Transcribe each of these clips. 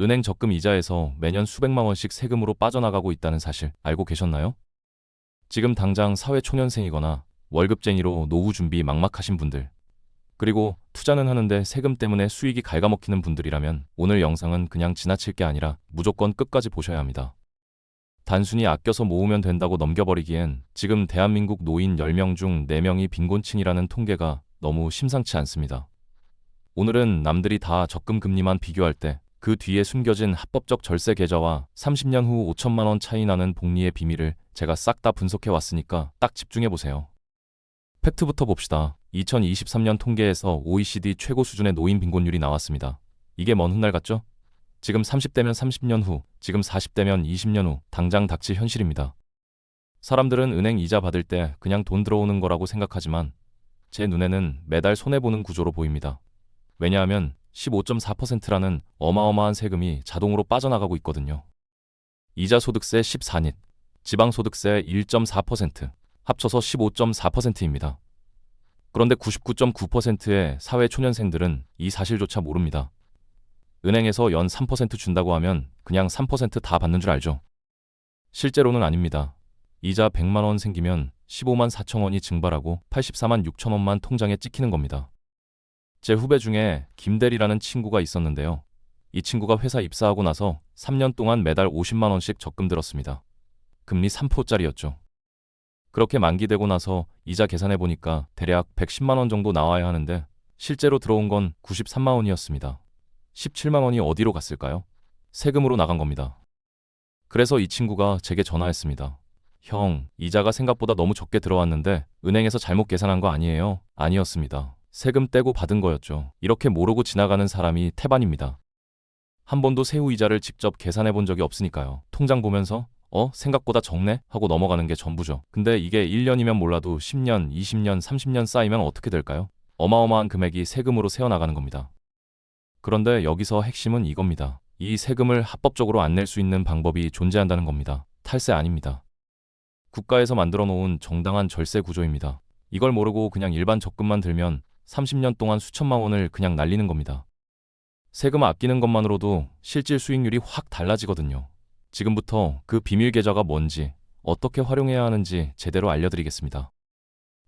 은행 적금 이자에서 매년 수백만 원씩 세금으로 빠져나가고 있다는 사실 알고 계셨나요? 지금 당장 사회초년생이거나 월급쟁이로 노후 준비 막막하신 분들, 그리고 투자는 하는데 세금 때문에 수익이 갉아먹히는 분들이라면 오늘 영상은 그냥 지나칠 게 아니라 무조건 끝까지 보셔야 합니다. 단순히 아껴서 모으면 된다고 넘겨버리기엔 지금 대한민국 노인 10명 중 4명이 빈곤층이라는 통계가 너무 심상치 않습니다. 오늘은 남들이 다 적금 금리만 비교할 때 그 뒤에 숨겨진 합법적 절세 계좌와 30년 후 5천만 원 차이 나는 복리의 비밀을 제가 싹 다 분석해 왔으니까 딱 집중해 보세요. 팩트부터 봅시다. 2023년 통계에서 OECD 최고 수준의 노인 빈곤율이 나왔습니다. 이게 먼 훗날 같죠? 지금 30대면 30년 후, 지금 40대면 20년 후 당장 닥칠 현실입니다. 사람들은 은행 이자 받을 때 그냥 돈 들어오는 거라고 생각하지만 제 눈에는 매달 손해보는 구조로 보입니다. 왜냐하면 15.4%라는 어마어마한 세금이 자동으로 빠져나가고 있거든요. 이자 소득세 14닛, 지방소득세 1.4%, 합쳐서 15.4%입니다. 그런데 99.9%의 사회초년생들은 이 사실조차 모릅니다. 은행에서 연 3% 준다고 하면 그냥 3% 다 받는 줄 알죠? 실제로는 아닙니다. 이자 100만 원 생기면 15만 4천 원이 증발하고 84만 6천 원만 통장에 찍히는 겁니다. 제 후배 중에 김대리라는 친구가 있었는데요. 이 친구가 회사 입사하고 나서 3년 동안 매달 50만 원씩 적금 들었습니다. 금리 3%짜리였죠. 그렇게 만기되고 나서 이자 계산해보니까 대략 110만 원 정도 나와야 하는데 실제로 들어온 건 93만 원이었습니다. 17만 원이 어디로 갔을까요? 세금으로 나간 겁니다. 그래서 이 친구가 제게 전화했습니다. 형, 이자가 생각보다 너무 적게 들어왔는데 은행에서 잘못 계산한 거 아니에요? 아니었습니다. 세금 떼고 받은 거였죠. 이렇게 모르고 지나가는 사람이 태반입니다. 한 번도 세후 이자를 직접 계산해 본 적이 없으니까요. 통장 보면서 생각보다 적네? 하고 넘어가는 게 전부죠. 근데 이게 1년이면 몰라도 10년, 20년, 30년 쌓이면 어떻게 될까요? 어마어마한 금액이 세금으로 새어나가는 겁니다. 그런데 여기서 핵심은 이겁니다. 이 세금을 합법적으로 안 낼 수 있는 방법이 존재한다는 겁니다. 탈세 아닙니다. 국가에서 만들어 놓은 정당한 절세 구조입니다. 이걸 모르고 그냥 일반 적금만 들면 30년 동안 수천만 원을 그냥 날리는 겁니다. 세금 아끼는 것만으로도 실질 수익률이 확 달라지거든요. 지금부터 그 비밀 계좌가 뭔지, 어떻게 활용해야 하는지 제대로 알려드리겠습니다.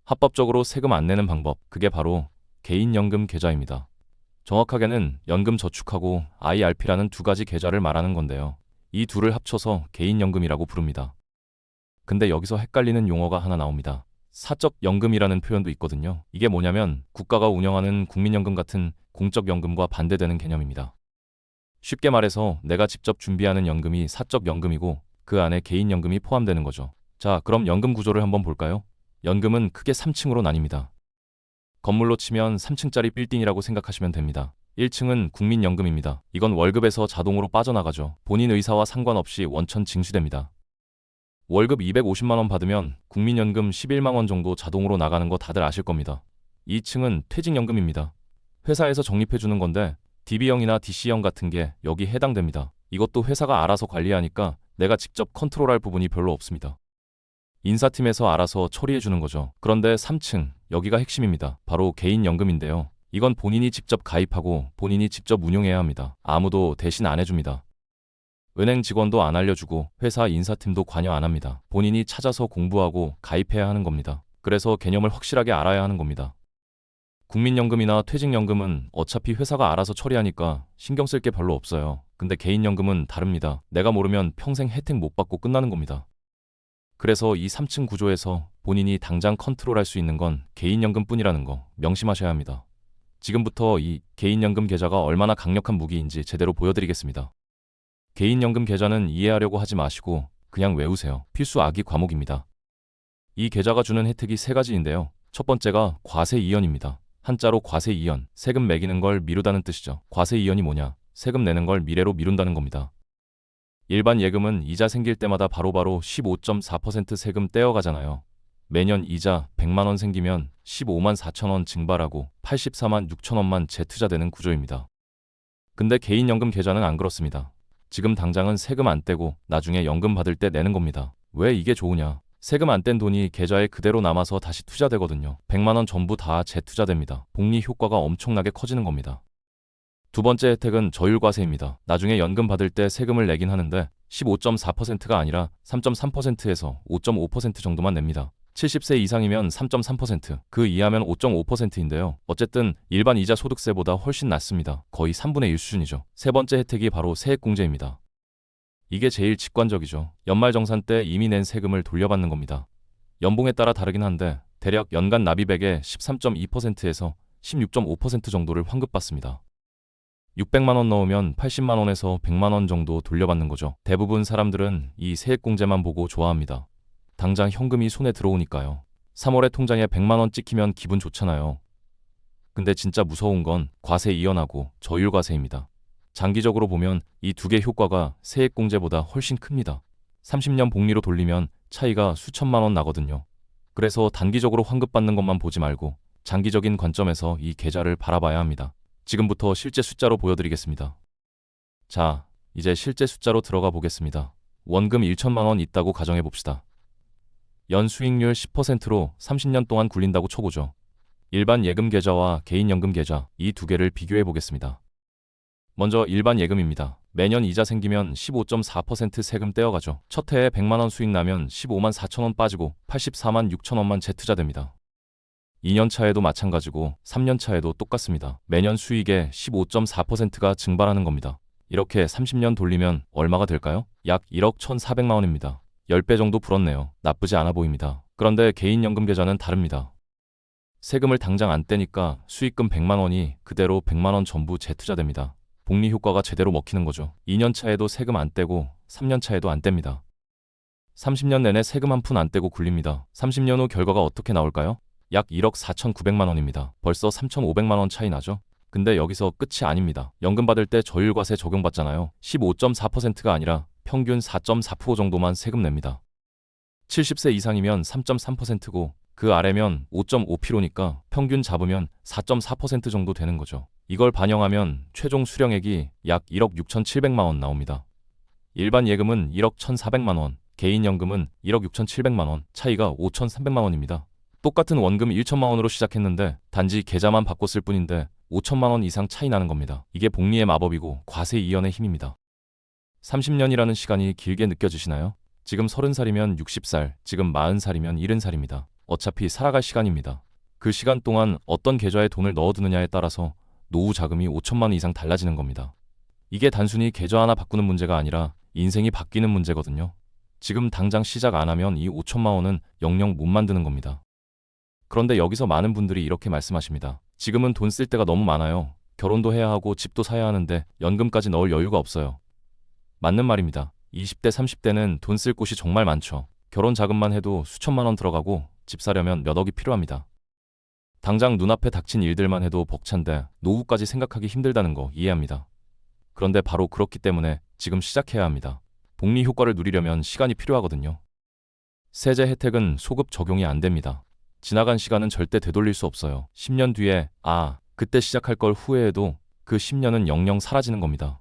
합법적으로 세금 안 내는 방법, 그게 바로 개인연금 계좌입니다. 정확하게는 연금 저축하고 IRP라는 두 가지 계좌를 말하는 건데요. 이 둘을 합쳐서 개인연금이라고 부릅니다. 근데 여기서 헷갈리는 용어가 하나 나옵니다. 사적연금이라는 표현도 있거든요. 이게 뭐냐면 국가가 운영하는 국민연금 같은 공적연금과 반대되는 개념입니다. 쉽게 말해서 내가 직접 준비하는 연금이 사적연금이고 그 안에 개인연금이 포함되는 거죠. 자, 그럼 연금 구조를 한번 볼까요? 연금은 크게 3층으로 나뉩니다. 건물로 치면 3층짜리 빌딩이라고 생각하시면 됩니다. 1층은 국민연금입니다. 이건 월급에서 자동으로 빠져나가죠. 본인 의사와 상관없이 원천 징수됩니다. 월급 250만 원 받으면 국민연금 11만 원 정도 자동으로 나가는 거 다들 아실 겁니다. 2층은 퇴직연금입니다. 회사에서 적립해주는 건데 DB형이나 DC형 같은 게 여기 해당됩니다. 이것도 회사가 알아서 관리하니까 내가 직접 컨트롤할 부분이 별로 없습니다. 인사팀에서 알아서 처리해주는 거죠. 그런데 3층, 여기가 핵심입니다. 바로 개인연금인데요. 이건 본인이 직접 가입하고 본인이 직접 운용해야 합니다. 아무도 대신 안 해줍니다. 은행 직원도 안 알려주고 회사 인사팀도 관여 안 합니다. 본인이 찾아서 공부하고 가입해야 하는 겁니다. 그래서 개념을 확실하게 알아야 하는 겁니다. 국민연금이나 퇴직연금은 어차피 회사가 알아서 처리하니까 신경 쓸 게 별로 없어요. 근데 개인연금은 다릅니다. 내가 모르면 평생 혜택 못 받고 끝나는 겁니다. 그래서 이 3층 구조에서 본인이 당장 컨트롤할 수 있는 건 개인연금뿐이라는 거 명심하셔야 합니다. 지금부터 이 개인연금 계좌가 얼마나 강력한 무기인지 제대로 보여드리겠습니다. 개인연금 계좌는 이해하려고 하지 마시고 그냥 외우세요. 필수 암기 과목입니다. 이 계좌가 주는 혜택이 3가지인데요. 첫 번째가 과세이연입니다. 한자로 과세이연, 세금 매기는 걸 미루다는 뜻이죠. 과세이연이 뭐냐? 세금 내는 걸 미래로 미룬다는 겁니다. 일반 예금은 이자 생길 때마다 바로바로 15.4% 세금 떼어가잖아요. 매년 이자 100만 원 생기면 15만 4천 원 증발하고 84만 6천 원만 재투자되는 구조입니다. 근데 개인연금 계좌는 안 그렇습니다. 지금 당장은 세금 안 떼고 나중에 연금 받을 때 내는 겁니다. 왜 이게 좋으냐? 세금 안 뗀 돈이 계좌에 그대로 남아서 다시 투자되거든요. 100만 원 전부 다 재투자됩니다. 복리 효과가 엄청나게 커지는 겁니다. 두 번째 혜택은 저율과세입니다. 나중에 연금 받을 때 세금을 내긴 하는데 15.4%가 아니라 3.3%에서 5.5% 정도만 냅니다. 70세 이상이면 3.3%, 그 이하면 5.5%인데요. 어쨌든 일반 이자 소득세보다 훨씬 낮습니다. 거의 3분의 1 수준이죠. 세 번째 혜택이 바로 세액공제입니다. 이게 제일 직관적이죠. 연말정산 때 이미 낸 세금을 돌려받는 겁니다. 연봉에 따라 다르긴 한데 대략 연간 납입액의 13.2%에서 16.5% 정도를 환급받습니다. 600만 원 넣으면 80만 원에서 100만 원 정도 돌려받는 거죠. 대부분 사람들은 이 세액공제만 보고 좋아합니다. 당장 현금이 손에 들어오니까요. 3월에 통장에 100만 원 찍히면 기분 좋잖아요. 근데 진짜 무서운 건 과세 이연하고 저율과세입니다. 장기적으로 보면 이 두 개 효과가 세액공제보다 훨씬 큽니다. 30년 복리로 돌리면 차이가 수천만 원 나거든요. 그래서 단기적으로 환급받는 것만 보지 말고 장기적인 관점에서 이 계좌를 바라봐야 합니다. 지금부터 실제 숫자로 보여드리겠습니다. 자, 이제 실제 숫자로 들어가 보겠습니다. 원금 1천만 원 있다고 가정해 봅시다. 연 수익률 10%로 30년 동안 굴린다고 쳐보죠. 일반 예금 계좌와 개인연금 계좌, 이 두 개를 비교해 보겠습니다. 먼저 일반 예금입니다. 매년 이자 생기면 15.4% 세금 떼어가죠. 첫 해에 100만 원 수익 나면 15만 4천 원 빠지고 84만 6천 원만 재투자됩니다. 2년 차에도 마찬가지고 3년 차에도 똑같습니다. 매년 수익의 15.4%가 증발하는 겁니다. 이렇게 30년 돌리면 얼마가 될까요? 약 1억 1,400만 원입니다. 10배 정도 불었네요. 나쁘지 않아 보입니다. 그런데 개인연금 계좌는 다릅니다. 세금을 당장 안 떼니까 수익금 100만 원이 그대로 100만 원 전부 재투자됩니다. 복리 효과가 제대로 먹히는 거죠. 2년 차에도 세금 안 떼고 3년 차에도 안 뗍니다. 30년 내내 세금 한 푼 안 떼고 굴립니다. 30년 후 결과가 어떻게 나올까요? 약 1억 4,900만 원입니다. 벌써 3,500만 원 차이 나죠? 근데 여기서 끝이 아닙니다. 연금 받을 때 저율과세 적용받잖아요. 15.4%가 아니라 평균 4.4% 정도만 세금 냅니다. 70세 이상이면 3.3%고 그 아래면 5.5%니까 평균 잡으면 4.4% 정도 되는 거죠. 이걸 반영하면 최종 수령액이 약 1억 6,700만 원 나옵니다. 일반 예금은 1억 1,400만 원, 개인연금은 1억 6,700만 원, 차이가 5,300만 원입니다. 똑같은 원금 1천만 원으로 시작했는데 단지 계좌만 바꿨을 뿐인데 5천만 원 이상 차이 나는 겁니다. 이게 복리의 마법이고 과세 이연의 힘입니다. 30년이라는 시간이 길게 느껴지시나요? 지금 30살이면 60살, 지금 40살이면 70살입니다. 어차피 살아갈 시간입니다. 그 시간 동안 어떤 계좌에 돈을 넣어두느냐에 따라서 노후 자금이 5천만 원 이상 달라지는 겁니다. 이게 단순히 계좌 하나 바꾸는 문제가 아니라 인생이 바뀌는 문제거든요. 지금 당장 시작 안 하면 이 5천만 원은 영영 못 만드는 겁니다. 그런데 여기서 많은 분들이 이렇게 말씀하십니다. 지금은 돈 쓸 데가 너무 많아요. 결혼도 해야 하고 집도 사야 하는데 연금까지 넣을 여유가 없어요. 맞는 말입니다. 20대, 30대는 돈 쓸 곳이 정말 많죠. 결혼 자금만 해도 수천만 원 들어가고 집 사려면 몇 억이 필요합니다. 당장 눈앞에 닥친 일들만 해도 벅찬데 노후까지 생각하기 힘들다는 거 이해합니다. 그런데 바로 그렇기 때문에 지금 시작해야 합니다. 복리 효과를 누리려면 시간이 필요하거든요. 세제 혜택은 소급 적용이 안 됩니다. 지나간 시간은 절대 되돌릴 수 없어요. 10년 뒤에 그때 시작할 걸 후회해도 그 10년은 영영 사라지는 겁니다.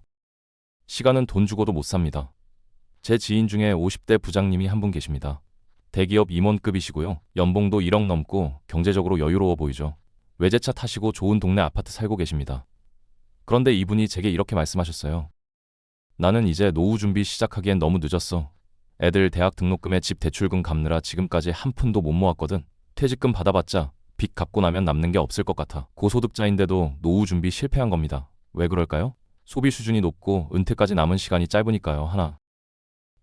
시간은 돈 주고도 못 삽니다. 제 지인 중에 50대 부장님이 한 분 계십니다. 대기업 임원급이시고요. 연봉도 1억 넘고 경제적으로 여유로워 보이죠. 외제차 타시고 좋은 동네 아파트 살고 계십니다. 그런데 이분이 제게 이렇게 말씀하셨어요. 나는 이제 노후 준비 시작하기엔 너무 늦었어. 애들 대학 등록금에 집 대출금 갚느라 지금까지 한 푼도 못 모았거든. 퇴직금 받아봤자 빚 갚고 나면 남는 게 없을 것 같아. 고소득자인데도 노후 준비 실패한 겁니다. 왜 그럴까요? 소비 수준이 높고 은퇴까지 남은 시간이 짧으니까요. 하나.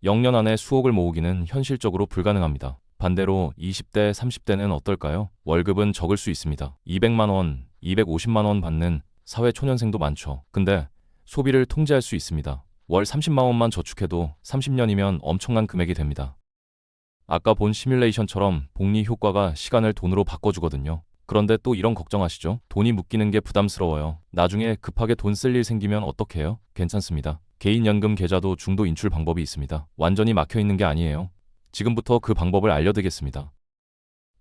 0년 안에 수억을 모으기는 현실적으로 불가능합니다. 반대로 20대, 30대는 어떨까요? 월급은 적을 수 있습니다. 200만 원, 250만 원 받는 사회 초년생도 많죠. 근데 소비를 통제할 수 있습니다. 월 30만 원만 저축해도 30년이면 엄청난 금액이 됩니다. 아까 본 시뮬레이션처럼 복리 효과가 시간을 돈으로 바꿔주거든요. 그런데 또 이런 걱정하시죠? 돈이 묶이는 게 부담스러워요. 나중에 급하게 돈 쓸 일 생기면 어떡해요? 괜찮습니다. 개인연금 계좌도 중도 인출 방법이 있습니다. 완전히 막혀있는 게 아니에요. 지금부터 그 방법을 알려드리겠습니다.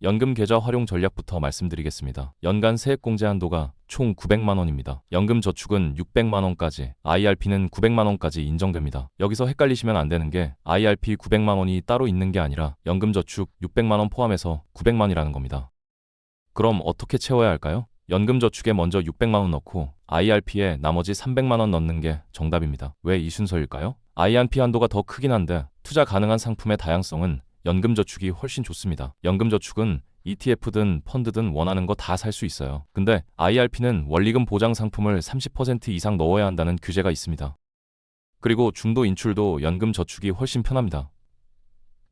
연금 계좌 활용 전략부터 말씀드리겠습니다. 연간 세액공제 한도가 총 900만 원입니다. 연금 저축은 600만 원까지, IRP는 900만 원까지 인정됩니다. 여기서 헷갈리시면 안 되는 게 IRP 900만 원이 따로 있는 게 아니라 연금 저축 600만 원 포함해서 900만이라는 겁니다. 그럼 어떻게 채워야 할까요? 연금저축에 먼저 600만 원 넣고 IRP에 나머지 300만 원 넣는 게 정답입니다. 왜 이 순서일까요? IRP 한도가 더 크긴 한데 투자 가능한 상품의 다양성은 연금저축이 훨씬 좋습니다. 연금저축은 ETF든 펀드든 원하는 거 다 살 수 있어요. 근데 IRP는 원리금 보장 상품을 30% 이상 넣어야 한다는 규제가 있습니다. 그리고 중도 인출도 연금저축이 훨씬 편합니다.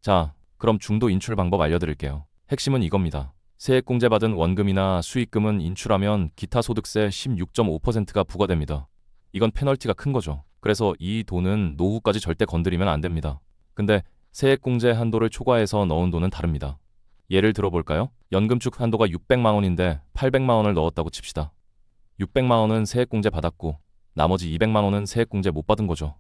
자, 그럼 중도 인출 방법 알려드릴게요. 핵심은 이겁니다. 세액공제 받은 원금이나 수익금은 인출하면 기타 소득세 16.5%가 부과됩니다. 이건 페널티가 큰 거죠. 그래서 이 돈은 노후까지 절대 건드리면 안 됩니다. 근데 세액공제 한도를 초과해서 넣은 돈은 다릅니다. 예를 들어볼까요? 연금축 한도가 600만 원인데 800만 원을 넣었다고 칩시다. 600만 원은 세액공제 받았고 나머지 200만 원은 세액공제 못 받은 거죠.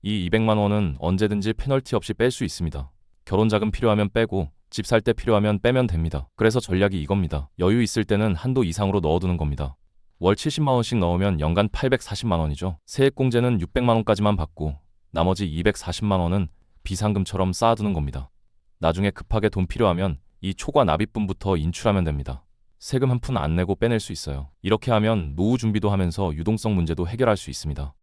이 200만 원은 언제든지 페널티 없이 뺄 수 있습니다. 결혼자금 필요하면 빼고 집 살 때 필요하면 빼면 됩니다. 그래서 전략이 이겁니다. 여유 있을 때는 한도 이상으로 넣어두는 겁니다. 월 70만 원씩 넣으면 연간 840만 원이죠. 세액공제는 600만 원까지만 받고 나머지 240만 원은 비상금처럼 쌓아두는 겁니다. 나중에 급하게 돈 필요하면 이 초과 납입분부터 인출하면 됩니다. 세금 한 푼 안 내고 빼낼 수 있어요. 이렇게 하면 노후 준비도 하면서 유동성 문제도 해결할 수 있습니다.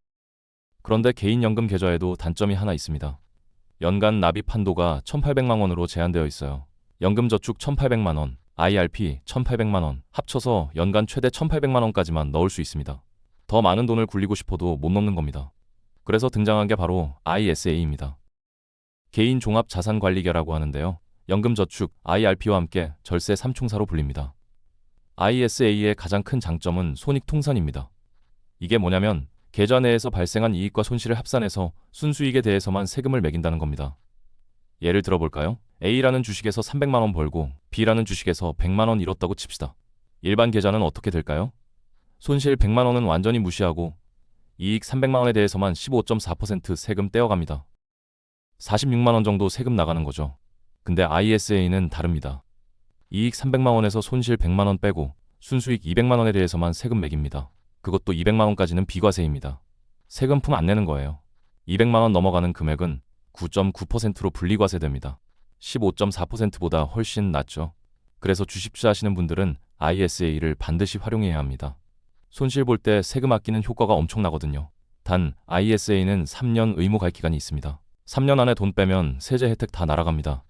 그런데 개인연금 계좌에도 단점이 하나 있습니다. 연간 납입 한도가 1,800만 원으로 제한되어 있어요. 연금저축 1,800만 원, IRP 1,800만 원, 합쳐서 연간 최대 1,800만 원까지만 넣을 수 있습니다. 더 많은 돈을 굴리고 싶어도 못 넣는 겁니다. 그래서 등장한 게 바로 ISA입니다. 개인 종합 자산 관리계라고 하는데요. 연금저축, IRP와 함께 절세 3총사로 불립니다. ISA의 가장 큰 장점은 손익통산입니다. 이게 뭐냐면 계좌 내에서 발생한 이익과 손실을 합산해서 순수익에 대해서만 세금을 매긴다는 겁니다. 예를 들어볼까요? A라는 주식에서 300만 원 벌고 B라는 주식에서 100만 원 잃었다고 칩시다. 일반 계좌는 어떻게 될까요? 손실 100만 원은 완전히 무시하고 이익 300만 원에 대해서만 15.4% 세금 떼어갑니다. 46만 원 정도 세금 나가는 거죠. 근데 ISA는 다릅니다. 이익 300만 원에서 손실 100만 원 빼고 순수익 200만 원에 대해서만 세금 매깁니다. 그것도 200만 원까지는 비과세입니다. 세금품 안 내는 거예요. 200만 원 넘어가는 금액은 9.9%로 분리과세됩니다. 15.4%보다 훨씬 낮죠. 그래서 주식 투자하시는 분들은 ISA를 반드시 활용해야 합니다. 손실 볼 때 세금 아끼는 효과가 엄청나거든요. 단 ISA는 3년 의무 갈 기간이 있습니다. 3년 안에 돈 빼면 세제 혜택 다 날아갑니다.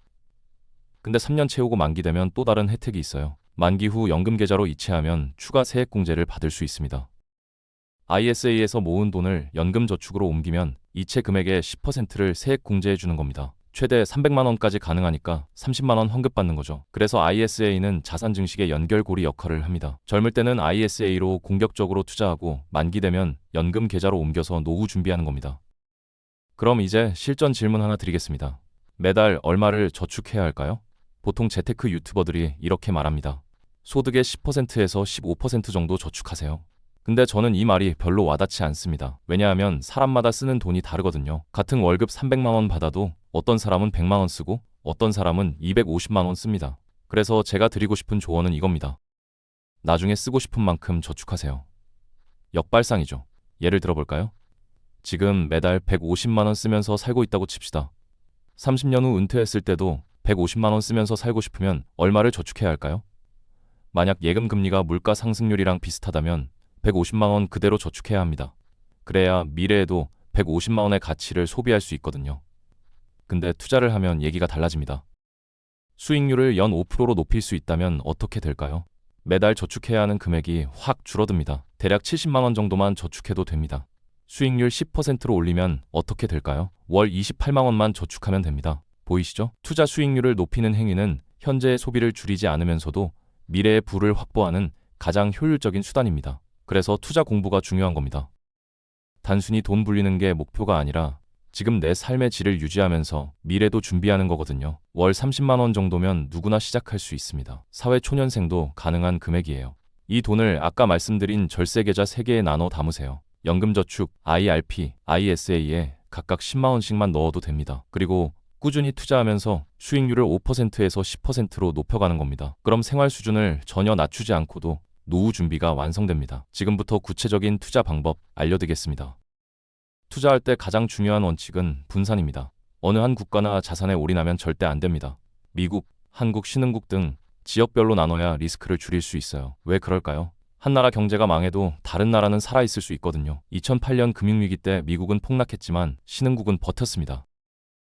근데 3년 채우고 만기되면 또 다른 혜택이 있어요. 만기 후 연금계좌로 이체하면 추가 세액공제를 받을 수 있습니다. ISA에서 모은 돈을 연금저축으로 옮기면 이체 금액의 10%를 세액공제해 주는 겁니다. 최대 300만 원까지 가능하니까 30만 원 환급받는 거죠. 그래서 ISA는 자산 증식의 연결고리 역할을 합니다. 젊을 때는 ISA로 공격적으로 투자하고 만기되면 연금 계좌로 옮겨서 노후 준비하는 겁니다. 그럼 이제 실전 질문 하나 드리겠습니다. 매달 얼마를 저축해야 할까요? 보통 재테크 유튜버들이 이렇게 말합니다. 소득의 10%에서 15% 정도 저축하세요. 근데 저는 이 말이 별로 와닿지 않습니다. 왜냐하면 사람마다 쓰는 돈이 다르거든요. 같은 월급 300만 원 받아도 어떤 사람은 100만 원 쓰고 어떤 사람은 250만 원 씁니다. 그래서 제가 드리고 싶은 조언은 이겁니다. 나중에 쓰고 싶은 만큼 저축하세요. 역발상이죠. 예를 들어볼까요? 지금 매달 150만 원 쓰면서 살고 있다고 칩시다. 30년 후 은퇴했을 때도 150만 원 쓰면서 살고 싶으면 얼마를 저축해야 할까요? 만약 예금 금리가 물가 상승률이랑 비슷하다면 150만 원 그대로 저축해야 합니다. 그래야 미래에도 150만 원의 가치를 소비할 수 있거든요. 근데 투자를 하면 얘기가 달라집니다. 수익률을 연 5%로 높일 수 있다면 어떻게 될까요? 매달 저축해야 하는 금액이 확 줄어듭니다. 대략 70만 원 정도만 저축해도 됩니다. 수익률 10%로 올리면 어떻게 될까요? 월 28만 원만 저축하면 됩니다. 보이시죠? 투자 수익률을 높이는 행위는 현재의 소비를 줄이지 않으면서도 미래의 부를 확보하는 가장 효율적인 수단입니다. 그래서 투자 공부가 중요한 겁니다. 단순히 돈 불리는 게 목표가 아니라 지금 내 삶의 질을 유지하면서 미래도 준비하는 거거든요. 월 30만 원 정도면 누구나 시작할 수 있습니다. 사회초년생도 가능한 금액이에요. 이 돈을 아까 말씀드린 절세계좌 3개에 나눠 담으세요. 연금저축, IRP, ISA에 각각 10만 원씩만 넣어도 됩니다. 그리고 꾸준히 투자하면서 수익률을 5%에서 10%로 높여가는 겁니다. 그럼 생활 수준을 전혀 낮추지 않고도 노후 준비가 완성됩니다. 지금부터 구체적인 투자 방법 알려드리겠습니다. 투자할 때 가장 중요한 원칙은 분산입니다. 어느 한 국가나 자산에 올인하면 절대 안 됩니다. 미국, 한국, 신흥국 등 지역별로 나눠야 리스크를 줄일 수 있어요. 왜 그럴까요? 한 나라 경제가 망해도 다른 나라는 살아있을 수 있거든요. 2008년 금융위기 때 미국은 폭락했지만 신흥국은 버텼습니다.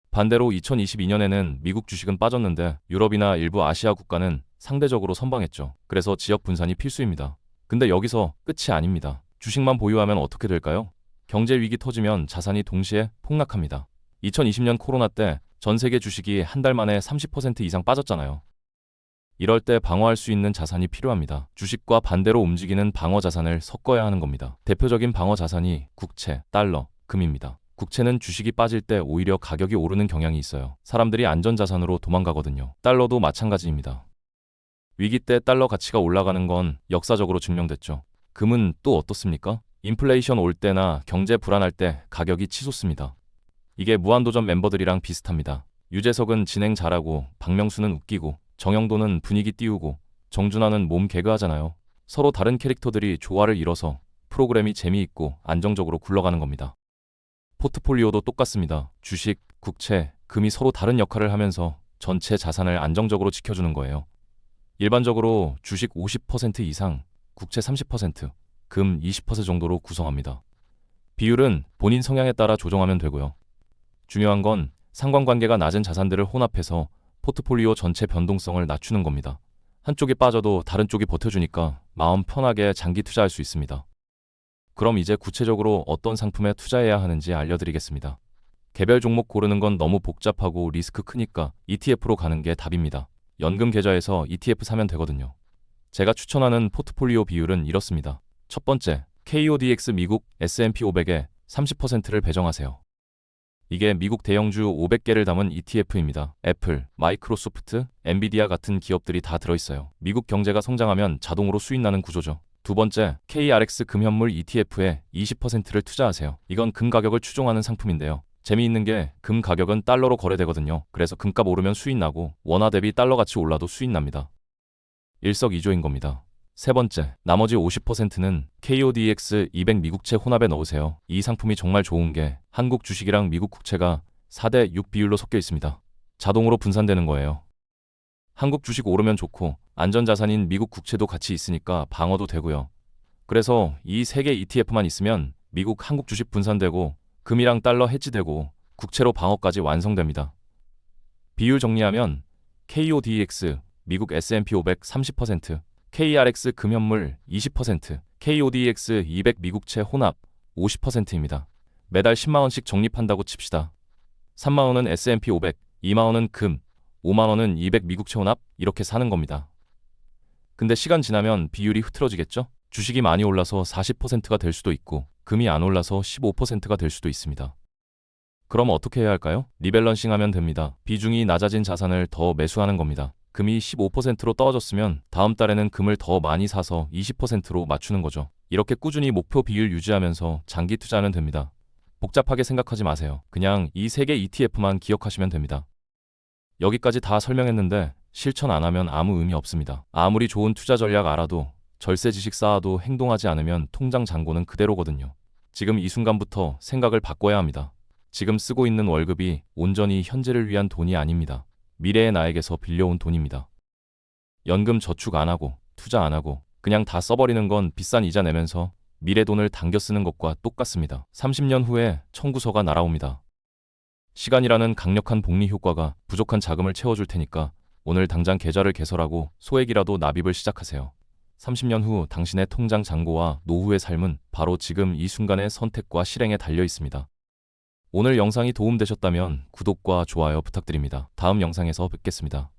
반대로 2022년에는 미국 주식은 빠졌는데 유럽이나 일부 아시아 국가는 상대적으로 선방했죠. 그래서 지역 분산이 필수입니다. 근데 여기서 끝이 아닙니다. 주식만 보유하면 어떻게 될까요? 경제 위기 터지면 자산이 동시에 폭락합니다. 2020년 코로나 때 전 세계 주식이 한 달 만에 30% 이상 빠졌잖아요. 이럴 때 방어할 수 있는 자산이 필요합니다. 주식과 반대로 움직이는 방어 자산을 섞어야 하는 겁니다. 대표적인 방어 자산이 국채, 달러, 금입니다. 국채는 주식이 빠질 때 오히려 가격이 오르는 경향이 있어요. 사람들이 안전자산으로 도망가거든요. 달러도 마찬가지입니다. 위기 때 달러 가치가 올라가는 건 역사적으로 증명됐죠. 금은 또 어떻습니까? 인플레이션 올 때나 경제 불안할 때 가격이 치솟습니다. 이게 무한도전 멤버들이랑 비슷합니다. 유재석은 진행 잘하고, 박명수는 웃기고, 정영도는 분위기 띄우고, 정준하는 몸 개그하잖아요. 서로 다른 캐릭터들이 조화를 이뤄서 프로그램이 재미있고 안정적으로 굴러가는 겁니다. 포트폴리오도 똑같습니다. 주식, 국채, 금이 서로 다른 역할을 하면서 전체 자산을 안정적으로 지켜주는 거예요. 일반적으로 주식 50% 이상, 국채 30%, 금 20% 정도로 구성합니다. 비율은 본인 성향에 따라 조정하면 되고요. 중요한 건 상관관계가 낮은 자산들을 혼합해서 포트폴리오 전체 변동성을 낮추는 겁니다. 한쪽이 빠져도 다른 쪽이 버텨주니까 마음 편하게 장기 투자할 수 있습니다. 그럼 이제 구체적으로 어떤 상품에 투자해야 하는지 알려드리겠습니다. 개별 종목 고르는 건 너무 복잡하고 리스크 크니까 ETF로 가는 게 답입니다. 연금 계좌에서 ETF 사면 되거든요. 제가 추천하는 포트폴리오 비율은 이렇습니다. 첫 번째, KODX 미국 S&P 500에 30%를 배정하세요. 이게 미국 대형주 500개를 담은 ETF입니다. 애플, 마이크로소프트, 엔비디아 같은 기업들이 다 들어있어요. 미국 경제가 성장하면 자동으로 수익 나는 구조죠. 두 번째, KRX 금현물 ETF에 20%를 투자하세요. 이건 금 가격을 추종하는 상품인데요. 재미있는 게 금 가격은 달러로 거래되거든요. 그래서 금값 오르면 수익 나고 원화 대비 달러 가치 올라도 수익 납니다. 일석이조인 겁니다. 세 번째, 나머지 50%는 KODX 200 미국채 혼합에 넣으세요. 이 상품이 정말 좋은 게 한국 주식이랑 미국 국채가 4대 6 비율로 섞여 있습니다. 자동으로 분산되는 거예요. 한국 주식 오르면 좋고 안전자산인 미국 국채도 같이 있으니까 방어도 되고요. 그래서 이 3개 ETF만 있으면 미국 한국 주식 분산되고 금이랑 달러 해지되고 국채로 방어까지 완성됩니다. 비율 정리하면 KODX 미국 S&P 500 30%, KRX 금현물 20%, KODX 200 미국채 혼합 50%입니다. 매달 10만원씩 적립한다고 칩시다. 3만원은 S&P 500, 2만원은 금, 5만원은 200 미국채 혼합 이렇게 사는 겁니다. 근데 시간 지나면 비율이 흐트러지겠죠? 주식이 많이 올라서 40%가 될 수도 있고 금이 안 올라서 15%가 될 수도 있습니다. 그럼 어떻게 해야 할까요? 리밸런싱 하면 됩니다. 비중이 낮아진 자산을 더 매수하는 겁니다. 금이 15%로 떨어졌으면 다음 달에는 금을 더 많이 사서 20%로 맞추는 거죠. 이렇게 꾸준히 목표 비율 유지하면서 장기 투자하면 됩니다. 복잡하게 생각하지 마세요. 그냥 이 3개 ETF만 기억하시면 됩니다. 여기까지 다 설명했는데 실천 안 하면 아무 의미 없습니다. 아무리 좋은 투자 전략 알아도 절세 지식 쌓아도 행동하지 않으면 통장 잔고는 그대로거든요. 지금 이 순간부터 생각을 바꿔야 합니다. 지금 쓰고 있는 월급이 온전히 현재를 위한 돈이 아닙니다. 미래의 나에게서 빌려온 돈입니다. 연금 저축 안 하고 투자 안 하고 그냥 다 써버리는 건 비싼 이자 내면서 미래 돈을 당겨 쓰는 것과 똑같습니다. 30년 후에 청구서가 날아옵니다. 시간이라는 강력한 복리 효과가 부족한 자금을 채워줄 테니까 오늘 당장 계좌를 개설하고 소액이라도 납입을 시작하세요. 30년 후 당신의 통장 잔고와 노후의 삶은 바로 지금 이 순간의 선택과 실행에 달려 있습니다. 오늘 영상이 도움되셨다면 구독과 좋아요 부탁드립니다. 다음 영상에서 뵙겠습니다.